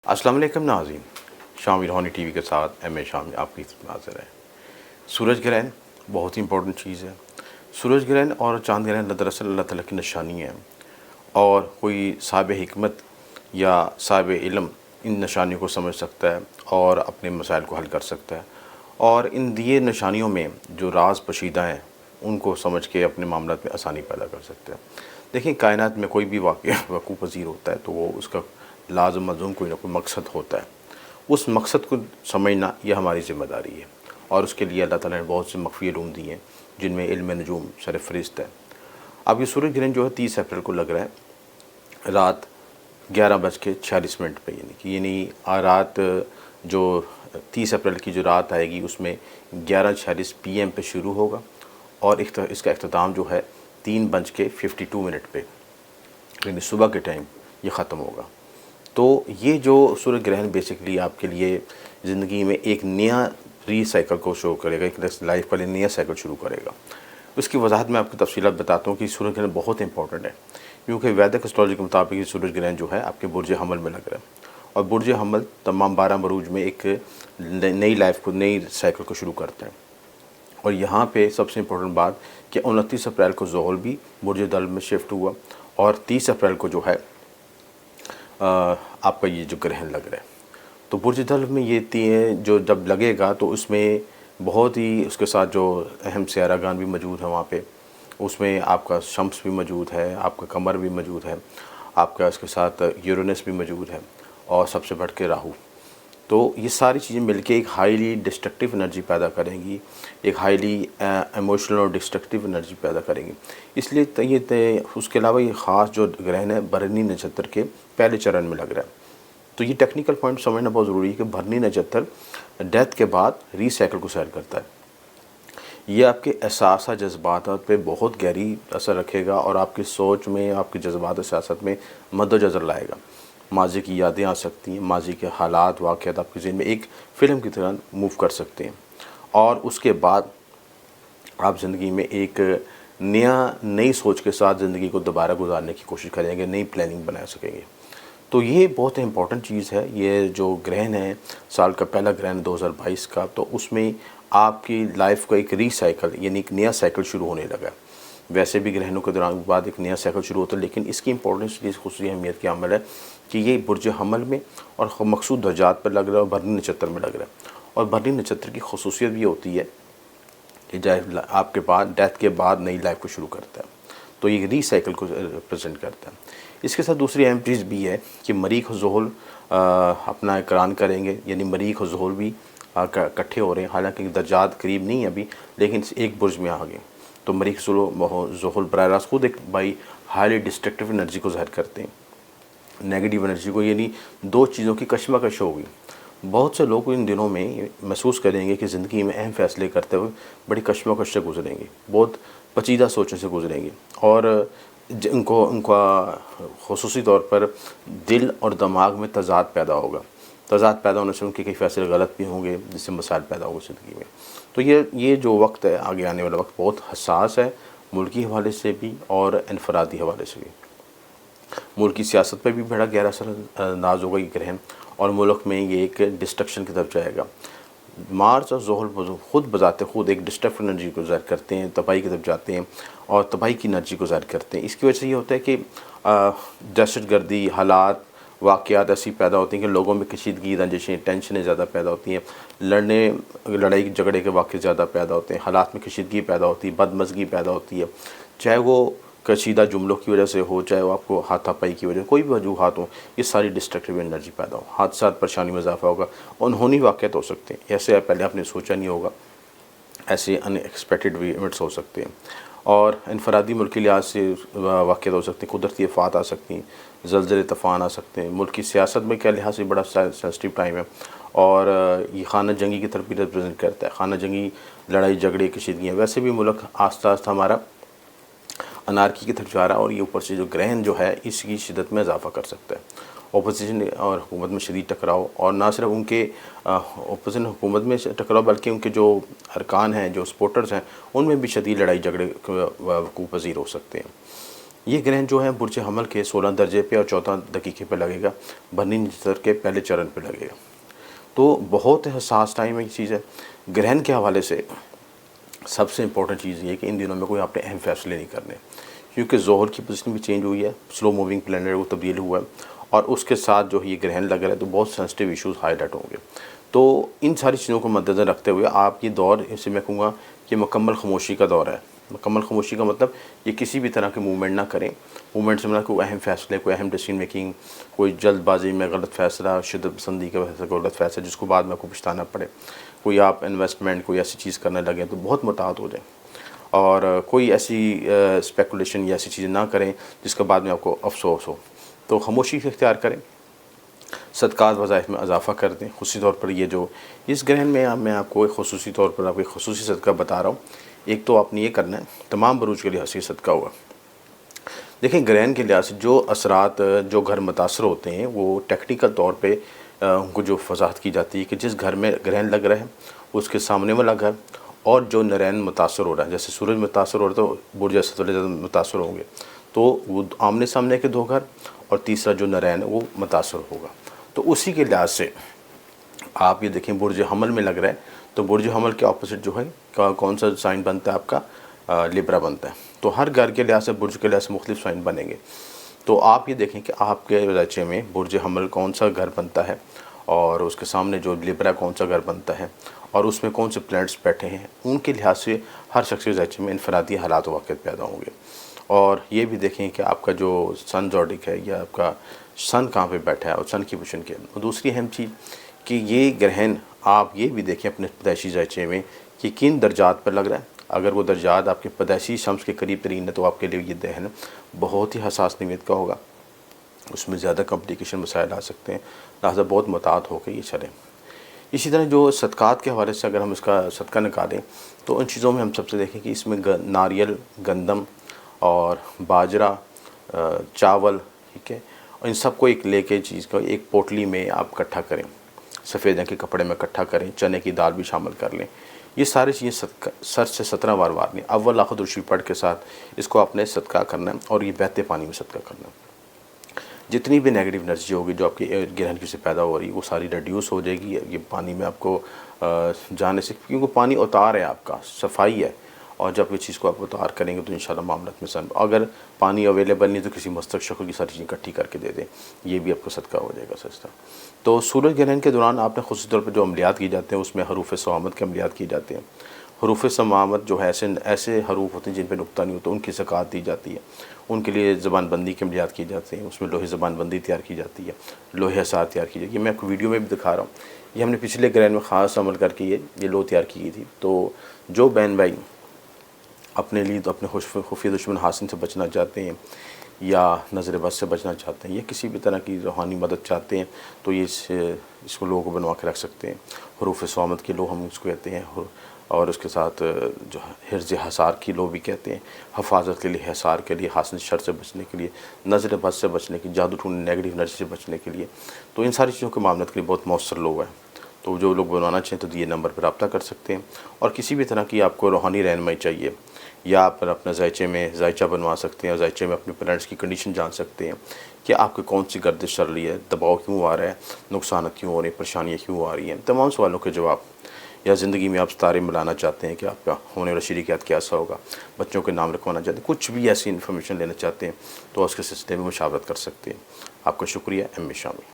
अस्सलाम वालेकुम नाज़रीन, शामी रोहानी टीवी के साथ एम ए शामी आपकी खिदमत हाज़िर है। सूरज ग्रहण बहुत ही इंपॉर्टेंट चीज़ है। सूरज ग्रहण और चाँद ग्रहण दरअसल अल्लाह ताला की निशानी है और कोई साहिब हिकमत या साहिब इल्म इन निशानियों को समझ सकता है और अपने मसाइल को हल कर सकता है, और इन दिए निशानियों में जो राज पोशीदा हैं उनको समझ के अपने मामलात में आसानी पैदा कर सकते हैं। देखिए, कायनात में कोई भी वाक़या वक़ूअ पज़ीर होता है तो वो उसका लाज़िम मलज़ूम कोई ना कोई मकसद होता है। उस मकसद को समझना यह हमारी ज़िम्मेदारी है, और उसके लिए अल्लाह ताला ने बहुत से मख़फ़ी उलूम दिए हैं जिनमें इल्म नजूम सरफ़हरिस्त है। अब ये सूरज ग्रहण जो है 30 अप्रैल को लग रहा है रात 11:46 पे, यानी रात जो 30 अप्रैल की जो रात आएगी उसमें 11:46 PM पे शुरू होगा और इसका इख्तिताम जो है 3:52 पे, यानी सुबह के टाइम ये ख़त्म होगा। तो ये जो सूरज ग्रहण बेसिकली आपके लिए ज़िंदगी में एक नया रीसाइकिल को शो करेगा, एक लाइफ का लिए नया साइकिल शुरू करेगा। उसकी वजाहत मैं आपको तफसीलात बताता हूँ कि सूरज ग्रहण बहुत इंपॉर्टेंट है, क्योंकि वैदिक एस्ट्रोलॉजी के मुताबिक ये सूरज ग्रहण जो है आपके बुर्ज हमल में लग रहा है, और बुर्ज हमल तमाम 12 बरूज में एक नई लाइफ को, नई साइकिल को शुरू करते हैं। और यहाँ पे सबसे इम्पोर्टेंट बात कि 29 अप्रैल को ज़ोहल भी बुर्ज दल में शिफ्ट हुआ, और 30 अप्रैल को जो है आपका ये जो ग्रहण लग रहा है, तो बुर्ज दल में ये जो जब लगेगा तो उसमें बहुत ही उसके साथ जो अहम सियारागान भी मौजूद है वहाँ पे। उसमें आपका शम्स भी मौजूद है, आपका कमर भी मौजूद है, आपका उसके साथ यूरेनस भी मौजूद है, और सबसे बढ़ के राहु। तो ये सारी चीज़ें मिलके एक हाईली डिस्ट्रक्टिव एनर्जी पैदा करेंगी, एक हाईली इमोशनल और डिस्ट्रक्टिव एनर्जी पैदा करेंगी। इसलिए उसके अलावा ये ख़ास जो ग्रहण है भरनी नक्षत्र के पहले चरण में लग रहा है। तो ये टेक्निकल पॉइंट समझना बहुत ज़रूरी है कि भरनी नक्षत्र डेथ के बाद रीसाइकिल को सैर करता है। ये आपके एहसास जज्बात पे बहुत गहरी असर रखेगा और आपकी सोच में, आपके जज्बात सियासत में मद्देनज़र लाएगा। माजी की यादें आ सकती हैं, माजी के हालात वाक़यात आपके ज़हन में एक फ़िल्म की तरह मूव कर सकते हैं, और उसके बाद आप ज़िंदगी में एक नई सोच के साथ ज़िंदगी को दोबारा गुजारने की कोशिश करेंगे, नई प्लानिंग बना सकेंगे। तो ये बहुत इंपॉर्टेंट चीज़ है। ये जो ग्रहण है, साल का पहला ग्रहण 2022 का, तो उसमें आपकी लाइफ का एक रीसाइकिल यानी एक नया साइकिल शुरू होने लगा। वैसे भी ग्रहणों के दौरान बाद एक नया साइकिल शुरू होता है, लेकिन इसकी इंपॉर्टेंस, इस खुसूसी अहमियत की अमल है कि ये बुर्ज हमल में और मकसूद दर्जात पर लग रहा है और भरनी नक्षत्र में लग रहा है। और भरनी नक्षत्र की खसूसियत भी होती है कि जब आपके बाद डेथ के बाद नई लाइफ को शुरू करता है, तो ये रीसाइकिल को रिप्रेजेंट करता है। इसके साथ दूसरी अहम चीज़ भी है कि मरीख और ज़ोहल अपना इकरान करेंगे, यानी मरीख और ज़ोहल भी इकट्ठे हो रहे हैं। हालांकि दर्जात करीब नहीं है अभी, लेकिन एक बुर्ज में आ गए। तो मरीख ज़ोहल बराह रास्त खुद एक बाई हाईली डिस्ट्रक्टिव एनर्जी को ज़ाहिर करते हैं, नेगेटिव एनर्जी को, यानी दो चीज़ों की कशमकश होगी। बहुत से लोग इन दिनों में महसूस करेंगे कि ज़िंदगी में अहम फ़ैसले करते हुए बड़ी कशमकश से गुजरेंगे, बहुत पचीदा सोचों से गुजरेंगे, और उनका ख़ुसूसी तौर पर दिल और दिमाग में तज़ाद पैदा होगा। तज़ाद पैदा होने से उनके कई फ़ैसले गलत भी होंगे, जिससे मसाइल पैदा होंगे ज़िंदगी में। तो ये जो वक्त है, आगे आने वाला वक्त बहुत हसास है, मुल्की हवाले से भी और इनफरादी हवाले से भी। मुल्की सियासत पर भी बड़ा गहरा असर अंदाज होगा ये ग्रहण, और मुल्क में ये एक डिस्ट्रक्शन की तरफ जाएगा। मार्स और ज़ोहल खुद बजाते खुद एक डिस्ट्रक्टिव एनर्जी को ज़ाहिर करते हैं, तबाही की तरफ जाते हैं और तबाही की एनर्जी को ज़ाहिर करते हैं। इसकी वजह से ये होता है कि दहशतगर्दी हालात वाक़यात ऐसी पैदा होती हैं कि लोगों में कशीदगी, रंजिशें, टेंशनें ज़्यादा पैदा होती हैं, लड़ाई झगड़े के वाक़े ज़्यादा पैदा होते हैं, हालात में कशीदगी पैदा होती है, बदमज़गी पैदा होती है, चाहे वो कशीदा जुमलों की वजह से हो, चाहे वो आपको हाथापाई की वजह, कोई भी वजूहात हो, ये सारी डिस्ट्रक्टिव एनर्जी पैदा हो, हादसा, परेशानी में इजाफा होगा, अनहोनी वाक़यात हो सकते हैं, ऐसे पहले आपने सोचा नहीं होगा, ऐसे अनएक्सपेक्टेड इवेंट्स हो सकते हैं, और इनफरादी मुल्क के लिहाज से वाक़यात हो सकते हैं, कुदरती आफ़ात आ सकती हैं, ज़लज़ले तूफ़ान आ सकते हैं। मुल्क की सियासत में क्या लिहाज से बड़ा सेंसिटिव टाइम है, और ये खाना जंगी की तरफ भी रिप्रेजेंट करता है, खाना जंगी, लड़ाई झगड़े, कशीदगियाँ। वैसे भी मुल्क आस्ता आस्ता हमारा अनारकी की तरफ जा रहा है, और ये ऊपर से जो ग्रहण जो है इसकी शिदत में इजाफा कर सकता है। अपोजिशन और हुकूमत में शदीद टकराव, और ना सिर्फ उनके अपोजिशन हुकूमत में टकराव, बल्कि उनके जो अरकान हैं, जो सपोर्टर्स हैं, उनमें भी शदीद लड़ाई झगड़े वक़ूअ पज़ीर हो सकते हैं। یہ گرہن جو ہے برج حمل کے 16 درجے پہ اور 14 دقیقے پہ لگے گا، بھرنی نظر کے پہلے چرن پہ لگے گا۔ تو بہت حساس ٹائم ہے یہ چیز ہے۔ گرہن کے حوالے سے سب سے امپورٹنٹ چیز یہ ہے کہ ان دنوں میں کوئی آپ نے اہم فیصلے نہیں کرنے، کیونکہ ظہر کی پوزیشن بھی چینج ہوئی ہے، سلو موونگ پلانٹ وہ تبدیل ہوا ہے، اور اس کے ساتھ جو یہ گرہن لگ رہا ہے تو بہت سینسٹیو ایشوز ہائی لائٹ ہوں گے۔ تو ان ساری چیزوں کو مد نظر رکھتے ہوئے آپ یہ دور، اسے میں کہوں گا کہ مکمل خاموشی کا دور ہے۔ مکمل خاموشی کا مطلب یہ کسی بھی طرح کے موومنٹ نہ کریں۔ موومنٹ سے مراد کوئی اہم فیصلے، کوئی اہم ڈیسیژن میکنگ، کوئی جلد بازی میں غلط فیصلہ، شدت پسندی کا غلط فیصلہ جس کو بعد میں آپ کو پچھتانا پڑے، کوئی آپ انویسٹمنٹ کوئی ایسی چیز کرنے لگیں تو بہت محتاط ہو جائیں، اور کوئی ایسی اسپیکولیشن یا ایسی چیزیں نہ کریں جس کا بعد میں آپ کو افسوس ہو۔ تو خاموشی سے اختیار کریں، صدقات وظائف میں اضافہ کر دیں، خصوصی طور پر یہ جو اس گرہن میں آپ کو ایک خصوصی طور پر آپ کو ایک خصوصی صدقہ بتا رہا ہوں۔ ایک تو آپ نے یہ کرنا ہے، تمام بروج کے لحاظ سے صدقہ ہوا۔ دیکھیں گرہن کے لحاظ سے جو اثرات جو گھر متاثر ہوتے ہیں وہ ٹیکنیکل طور پہ ان کو جو وضاحت کی جاتی ہے کہ جس گھر میں گرہن لگ رہا ہے اس کے سامنے والا گھر اور جو نرین متاثر ہو رہا ہے، جیسے سورج متاثر ہو رہا ہے تو برج اسد والے زیادہ متاثر ہوں گے، تو وہ آمنے سامنے کے دو گھر، اور تیسرا جو نرین ہے وہ متاثر ہوگا۔ تو اسی کے لحاظ سے آپ یہ دیکھیں برج حمل میں لگ رہا ہے تو برج حمل کے اپوزٹ جو ہے کون سا سائن بنتا ہے آپ کا؟ لبرا بنتا ہے۔ تو ہر گھر کے لحاظ سے برج کے لحاظ سے مختلف سائن بنیں گے۔ تو آپ یہ دیکھیں کہ آپ کے بچے میں برج حمل کون سا گھر بنتا ہے، اور اس کے سامنے جو لبرا کون سا گھر بنتا ہے، اور اس میں کون سے پلانٹس بیٹھے ہیں، ان کے لحاظ سے ہر شخص کے ذائچے میں انفرادی حالات و واقعات پیدا ہوں گے۔ اور یہ بھی دیکھیں کہ آپ کا جو سن زوڈک ہے یا آپ کا سن کہاں پہ بیٹھا ہے اور سن کی پوزیشن کیا ہے۔ اور دوسری اہم چیز کہ یہ گرہن آپ یہ بھی دیکھیں اپنے پیدائشی ذائچے میں کہ کن درجات پر لگ رہا ہے۔ اگر وہ درجات آپ کے پیدائشی شمس کے قریب ترین ہے تو آپ کے لیے یہ گرہن بہت ہی حساس نوعیت کا ہوگا، اس میں زیادہ کمپلیکیشن مسائل آ سکتے ہیں، لہٰذا بہت محتاط ہو کے یہ چلیں۔ اسی طرح جو صدقات کے حوالے سے اگر ہم اس کا صدقہ نکالیں تو ان چیزوں میں ہم سب سے دیکھیں کہ اس میں ناریل، گندم اور باجرہ، چاول، ٹھیک ہے، اور ان سب کو ایک لے کے چیز کا ایک پوٹلی میں آپ اکٹھا کریں، سفید رنگ کے کپڑے میں اکٹھا کریں، چنے کی دال بھی شامل کر لیں۔ یہ ساری چیزیں صدقہ سر سے 17 بار وارنی، اول آخر درود پڑھ کے ساتھ اس کو آپ نے صدقہ کرنا ہے، اور یہ بہتے پانی میں صدقہ کرنا ہے۔ جتنی بھی نیگیٹو انرجی ہوگی جو آپ کے گرہن کی سے پیدا ہو رہی ہے وہ ساری ریڈیوس ہو جائے گی یہ پانی میں آپ کو جانے سے، کیونکہ پانی اتار ہے آپ کا، صفائی ہے، اور جب یہ چیز کو آپ اتار کریں گے تو انشاءاللہ معاملات میں اگر پانی اویلیبل نہیں تو کسی مستق شکل کی ساری چیزیں اکٹھی کر کے دے دیں، یہ بھی آپ کو صدقہ ہو جائے گا سستا۔ تو سورج گرہن کے دوران آپ نے خصوصی طور پر جو عملیات کی جاتے ہیں اس میں حروف صوامت کے عملیات کیے جاتے ہیں۔ حروف صوامت جو ہے ایسے حروف ہوتے ہیں جن پہ نقطہ نہیں ہوتا، ان کی زکوٰۃ دی جاتی ہے، ان کے لیے زبان بندی کے عملیات کی جاتے ہیں، اس میں لوہے زبان بندی تیار کی جاتی ہے، لوہے حصار تیار کی جاتی ہے۔ یہ میں آپ کو ویڈیو میں بھی دکھا رہا ہوں، یہ ہم نے پچھلے گرہن میں خاص عمل کر کے یہ لوہ تیار کی گئی تھی۔ تو جو بہن بھائی اپنے لیے تو اپنے خفیہ دشمن حاسن سے بچنا چاہتے ہیں یا نظر بد سے بچنا چاہتے ہیں یا کسی بھی طرح کی روحانی مدد چاہتے ہیں تو یہ اس کو لوہ کو بنوا کے رکھ سکتے ہیں۔ حروف صوامت کی لوہ ہم اس کو کہتے ہیں، اور اس کے ساتھ جو حرز حصار کی لوہ بھی کہتے ہیں، حفاظت کے لیے، حصار کے لیے، حاسن شر سے بچنے کے لیے، نظر بد سے بچنے کی، جادو ٹونے نیگیٹو انرجی سے بچنے کے لیے۔ تو ان ساری چیزوں کے معاملات کے لیے بہت مؤثر لوہ ہے۔ تو جو لوگ بنوانا چاہیں تو یہ نمبر پر رابطہ کر سکتے ہیں، اور کسی بھی طرح کی آپ کو روحانی رہنمائی چاہیے یا آپ اپنا ذائچے میں ذائچہ بنوا سکتے ہیں، اور ذائچے میں اپنے پلانٹس کی کنڈیشن جان سکتے ہیں کہ آپ کو کون سی گردش چل رہی ہے، دباؤ کیوں آ رہا ہے، نقصانات کیوں ہو رہے ہیں، پریشانیاں کیوں آ رہی ہیں۔ تمام سوالوں کے جواب، یا زندگی میں آپ ستارے ملانا چاہتے ہیں کہ آپ کا ہونے والا شریکیات کیسا ہوگا، بچوں کے نام رکھوانا چاہتے ہیں، کچھ بھی ایسی انفارمیشن لینا چاہتے ہیں تو اس کے سلسلے میں مشاورت کر سکتے ہیں۔ آپ کا شکریہ، ایم اے شامی۔